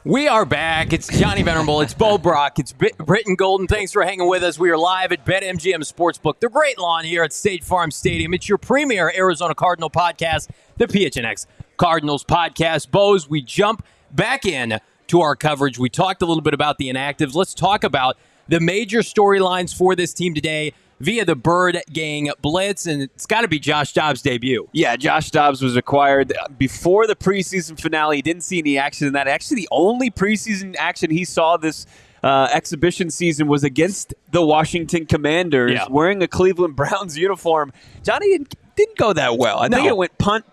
We are back. It's Johnny Venerable. It's Bo Brock. It's Brittan Golden. Thanks for hanging with us. We are live at BetMGM Sportsbook, the great lawn here at State Farm Stadium. It's your premier Arizona Cardinal podcast, the PHNX Cardinals podcast. Bo's, we jump back in to our coverage. We talked a little bit about the inactives. Let's talk about the major storylines for this team today via the Bird Gang Blitz, and it's got to be Josh Dobbs' debut. Yeah, Josh Dobbs was acquired before the preseason finale. He didn't see any action in that. Actually, the only preseason action he saw this exhibition season was against the Washington Commanders, wearing a Cleveland Browns uniform. Johnny didn't go that well. I think it went punt.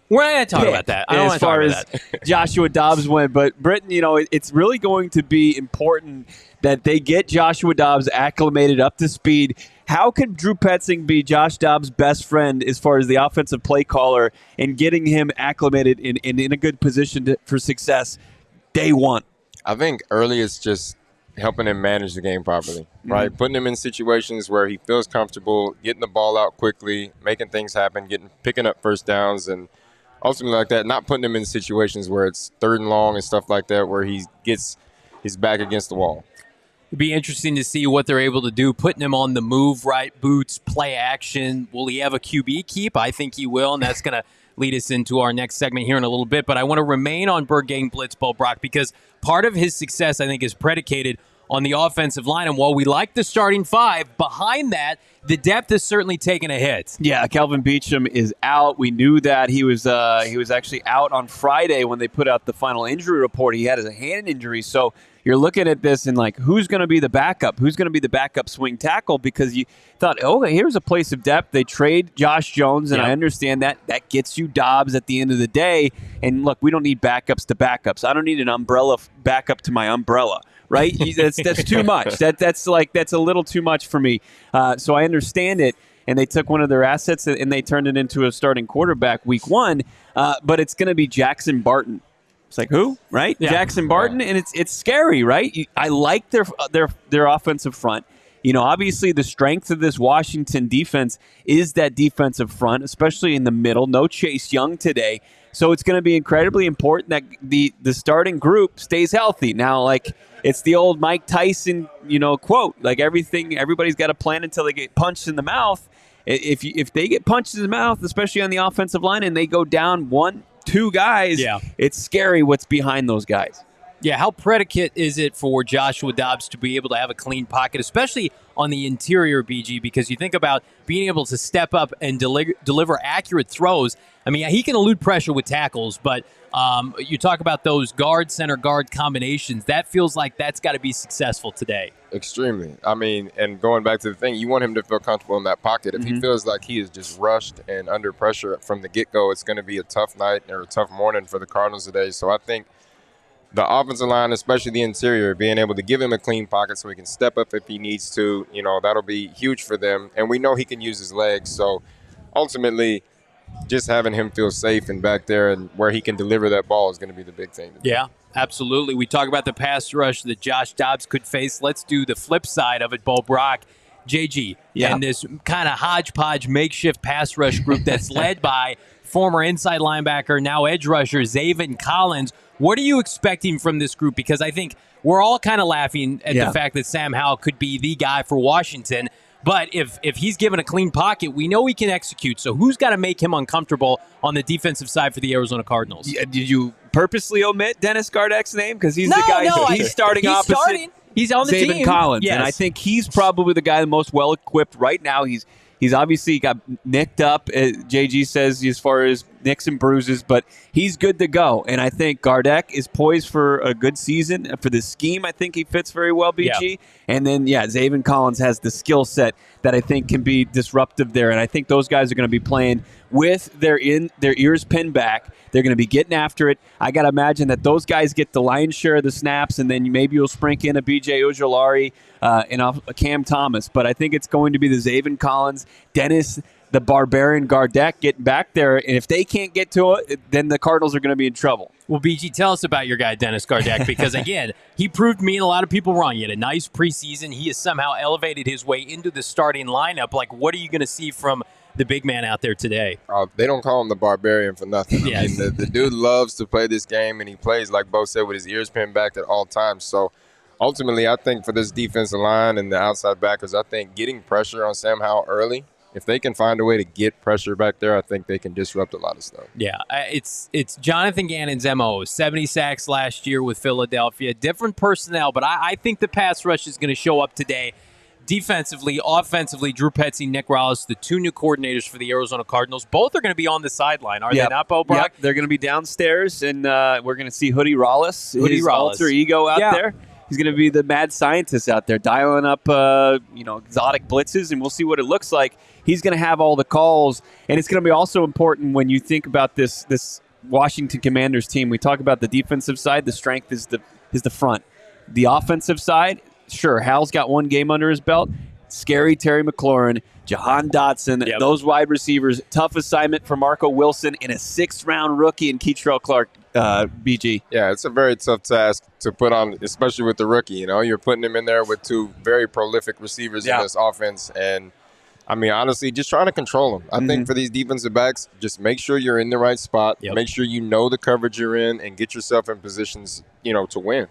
We're not going to talk about that. I don't want to talk about that. As far as Joshua Dobbs went. But, Brittan, it's really going to be important that they get Joshua Dobbs acclimated up to speed. How can Drew Petzing be Josh Dobbs' best friend as far as the offensive play caller and getting him acclimated in a good position for success day one? I think early it's just helping him manage the game properly, right? Putting him in situations where he feels comfortable, getting the ball out quickly, making things happen, picking up first downs, and ultimately like that, not putting him in situations where it's third and long and stuff like that where he gets his back against the wall. It'd be interesting to see what they're able to do, putting him on the move, right? Boots, play action. Will he have a QB keep? I think he will, and that's going to lead us into our next segment here in a little bit. But I want to remain on Bird Gang Blitz, Bo Brock, because part of his success, I think, is predicated on the offensive line. And while we like the starting five, behind that, the depth has certainly taken a hit. Yeah, Kelvin Beachum is out. We knew that. He was actually out on Friday when they put out the final injury report. He had a hand injury, so you're looking at this and like, who's going to be the backup? Who's going to be the backup swing tackle? Because you thought, here's a place of depth. They trade Josh Jones, and I understand that gets you Dobbs at the end of the day. And look, we don't need backups to backups. I don't need an umbrella backup to my umbrella, right? That's too much. That's a little too much for me. So I understand it. And they took one of their assets and they turned it into a starting quarterback week one. But it's going to be Jackson Barton. It's like, who, right? Yeah. Jackson Barton, and it's scary, right? I like their offensive front. Obviously the strength of this Washington defense is that defensive front, especially in the middle. No Chase Young today. So it's going to be incredibly important that the starting group stays healthy. Now, it's the old Mike Tyson, quote, everybody's got a plan until they get punched in the mouth. If they get punched in the mouth, especially on the offensive line, and they go down 1-2 guys, it's scary what's behind those guys. Yeah, how predicate is it for Joshua Dobbs to be able to have a clean pocket, especially on the interior, BG, because you think about being able to step up and deliver accurate throws. I mean, he can elude pressure with tackles, but you talk about those guard-center guard combinations. That feels like that's got to be successful today. Extremely. I mean, and going back to the thing, you want him to feel comfortable in that pocket. If he feels like he is just rushed and under pressure from the get-go, it's going to be a tough night or a tough morning for the Cardinals today. So I think the offensive line, especially the interior, being able to give him a clean pocket so he can step up if he needs to, that'll be huge for them. And we know he can use his legs. So ultimately, just having him feel safe and back there and where he can deliver that ball is going to be the big thing. Yeah, absolutely. We talk about the pass rush that Josh Dobbs could face. Let's do the flip side of it, Bo Brock. JG, and this kind of hodgepodge makeshift pass rush group that's led by former inside linebacker, now edge rusher, Zaven Collins. What are you expecting from this group? Because I think we're all kind of laughing at the fact that Sam Howell could be the guy for Washington. But if he's given a clean pocket, we know he can execute. So who's got to make him uncomfortable on the defensive side for the Arizona Cardinals? Yeah, did you purposely omit Dennis Gardeck's name? Because he's the guy he's starting opposite. He's on the Zaven team. Collins, yes. And I think he's probably the guy most well-equipped right now. He's obviously got nicked up, JG says, as far as nicks and bruises, but he's good to go. And I think Gardeck is poised for a good season. For the scheme, I think he fits very well, BG. Yeah. And then, Zaven Collins has the skill set that I think can be disruptive there. And I think those guys are going to be playing with their ears pinned back. They're going to be getting after it. I got to imagine that those guys get the lion's share of the snaps, and then maybe you'll sprinkle in a B.J. Ojulari and a Cam Thomas. But I think it's going to be the Zaven Collins, Dennis, the Barbarian Gardeck getting back there. And if they can't get to it, then the Cardinals are going to be in trouble. Well, BG, tell us about your guy, Dennis Gardeck, because, again, he proved me and a lot of people wrong. He had a nice preseason. He has somehow elevated his way into the starting lineup. What are you going to see from the big man out there today. They don't call him the Barbarian for nothing. Yeah. I mean, the dude loves to play this game, and he plays, like Bo said, with his ears pinned back at all times. So ultimately, I think for this defensive line and the outside backers, I think getting pressure on Sam Howell early, if they can find a way to get pressure back there, I think they can disrupt a lot of stuff. Yeah, it's Jonathan Gannon's MO. 70 sacks last year with Philadelphia. Different personnel, but I think the pass rush is going to show up today. Defensively, offensively, Drew Petzing, Nick Rallis, the two new coordinators for the Arizona Cardinals, both are going to be on the sideline, are they not, Bo Brack? Yep. They're going to be downstairs, and we're going to see Hoodie Rallis, his Rallis. alter ego out there. He's going to be the mad scientist out there, dialing up exotic blitzes, and we'll see what it looks like. He's going to have all the calls, and it's going to be also important when you think about this Washington Commanders team. We talk about the defensive side. The strength is the front. The offensive side, sure, Hal's got one game under his belt. Scary Terry McLaurin, Jahan Dotson, those wide receivers. Tough assignment for Marco Wilson and a 6th-round rookie in Keitrell Clark, BG. Yeah, it's a very tough task to put on, especially with the rookie. You're putting him in there with two very prolific receivers in this offense. And, I mean, honestly, just trying to control them. I think for these defensive backs, just make sure you're in the right spot. Yep. Make sure you know the coverage you're in and get yourself in positions, to win.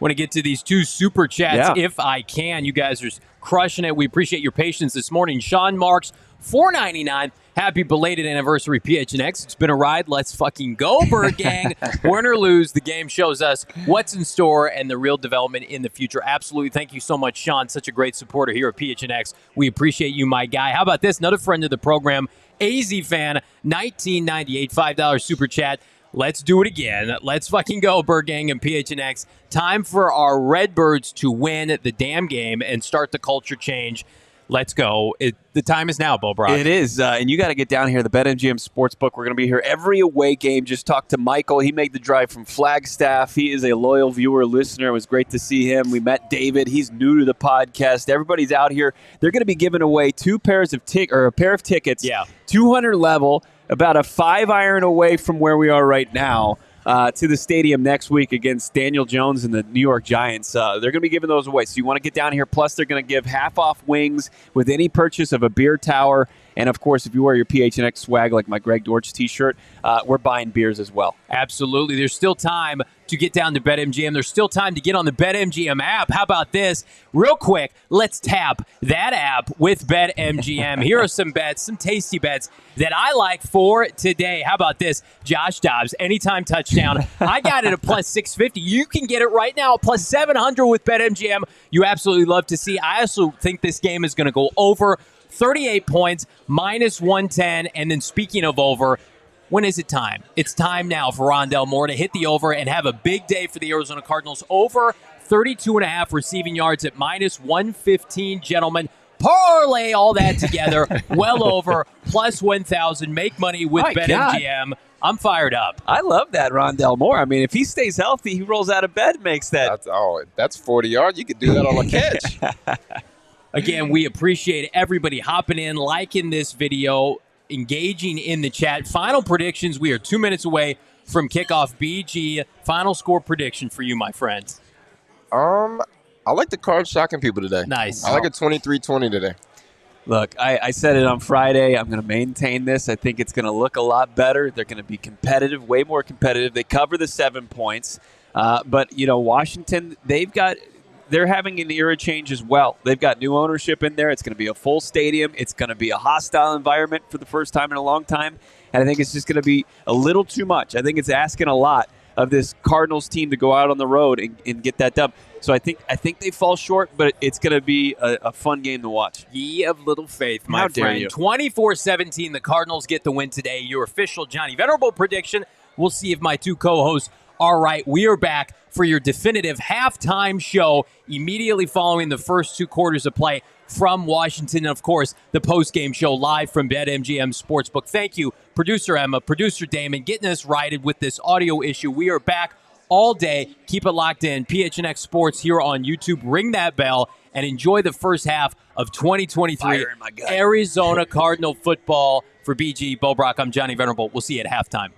Want to get to these two super chats if I can. You guys are crushing it. We appreciate your patience this morning. Sean Marks, $4.99. Happy belated anniversary, PHNX. It's been a ride. Let's fucking go, Bird Gang. Win or lose, the game shows us what's in store and the real development in the future. Absolutely. Thank you so much, Sean. Such a great supporter here at PHNX. We appreciate you, my guy. How about this? Another friend of the program, AZ Fan, $19.98, $5 super chat. Let's do it again. Let's fucking go, Bird Gang and PHNX. Time for our Redbirds to win the damn game and start the culture change. Let's go. The time is now, Bo Brack. It is, and you got to get down here. The BetMGM Sportsbook. We're going to be here every away game. Just talk to Michael. He made the drive from Flagstaff. He is a loyal viewer, listener. It was great to see him. We met David. He's new to the podcast. Everybody's out here. They're going to be giving away a pair of tickets. 200 level, about a 5-iron away from where we are right now. To the stadium next week against Daniel Jones and the New York Giants. They're going to be giving those away. So you want to get down here. Plus, they're going to give half off wings with any purchase of a beer tower. And, of course, if you wear your PHNX swag like my Greg Dortch T-shirt, we're buying beers as well. Absolutely. There's still time to get down to BetMGM. There's still time to get on the BetMGM app. How about this? Real quick, let's tap that app with BetMGM. Here are some bets, some tasty bets that I like for today. How about this? Josh Dobbs, anytime touchdown. I got it at plus 650. You can get it right now at plus 700 with BetMGM. You absolutely love to see. I also think this game is going to go over 38 points, minus 110. And then speaking of over, when is it time? It's time now for Rondell Moore to hit the over and have a big day for the Arizona Cardinals. Over 32.5 receiving yards at minus 115, gentlemen. Parlay all that together, well over, plus 1,000. Make money with BetMGM. I'm fired up. I love that, Rondell Moore. I mean, if he stays healthy, he rolls out of bed, makes that. That's 40 yards. You could do that on a catch. Again, we appreciate everybody hopping in, liking this video, engaging in the chat. Final predictions. We are 2 minutes away from kickoff. BG, final score prediction for you, my friend. I like the Cards shocking people today. Nice. I like a 23-20 today. Look, I said it on Friday. I'm going to maintain this. I think it's going to look a lot better. They're going to be competitive, way more competitive. They cover the 7 points. But, Washington, they're having an era change as well. They've got new ownership in there. It's going to be a full stadium. It's going to be a hostile environment for the first time in a long time. And I think it's just going to be a little too much. I think it's asking a lot of this Cardinals team to go out on the road and get that dub. So I think they fall short, but it's going to be a fun game to watch. Ye of little faith, my How dare friend. you. 24-17, the Cardinals get the win today. Your official Johnny Venerable prediction. We'll see if my two co-hosts are right. We are back for your definitive halftime show immediately following the first 2 quarters of play from Washington. And, of course, the post-game show live from BetMGM Sportsbook. Thank you, Producer Emma, Producer Damon, getting us righted with this audio issue. We are back all day. Keep it locked in. PHNX Sports here on YouTube. Ring that bell and enjoy the first half of 2023 Arizona Cardinal football. For BG, Bo Brack, I'm Johnny Venerable. We'll see you at halftime.